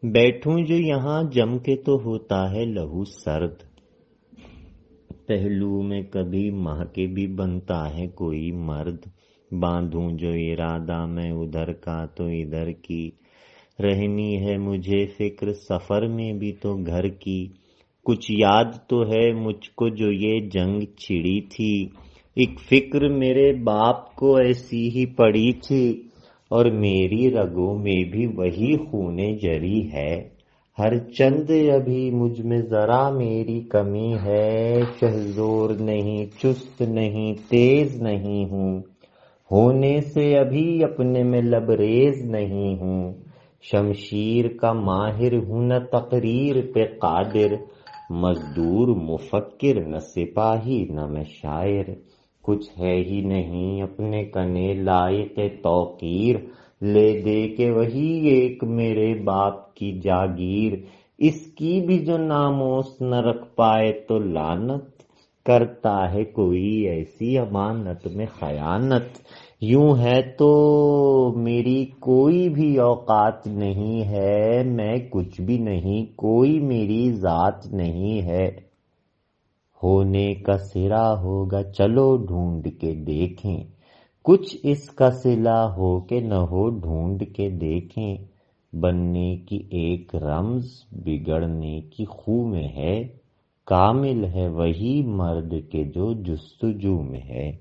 بیٹھوں جو یہاں جم کے تو ہوتا ہے لہو سرد، پہلو میں کبھی ماہ کے بھی بنتا ہے کوئی مرد۔ باندھوں جو ارادہ میں ادھر کا تو ادھر کی، رہنی ہے مجھے فکر سفر میں بھی تو گھر کی۔ کچھ یاد تو ہے مجھ کو جو یہ جنگ چھڑی تھی، ایک فکر میرے باپ کو ایسی ہی پڑی تھی، اور میری رگوں میں بھی وہی خون جری ہے۔ ہر چند ابھی مجھ میں ذرا میری کمی ہے، شہزور نہیں، چست نہیں، تیز نہیں ہوں، ہونے سے ابھی اپنے میں لبریز نہیں ہوں۔ شمشیر کا ماہر ہوں نہ تقریر پہ قادر، مزدور مفکر نہ سپاہی نہ میں شاعر۔ کچھ ہے ہی نہیں اپنے کنے لائق توقیر، لے دے کے وہی ایک میرے باپ کی جاگیر۔ اس کی بھی جو ناموس نہ رکھ پائے تو لعنت، کرتا ہے کوئی ایسی امانت میں خیانت۔ یوں ہے تو میری کوئی بھی اوقات نہیں ہے، میں کچھ بھی نہیں، کوئی میری ذات نہیں ہے۔ ہونے کا سرا ہوگا چلو ڈھونڈ کے دیکھیں، کچھ اس کا صلہ ہو کہ نہ ہو ڈھونڈ کے دیکھیں۔ بننے کی ایک رمز بگڑنے کی خو میں ہے، کامل ہے وہی مرد کے جو جستجو میں ہے۔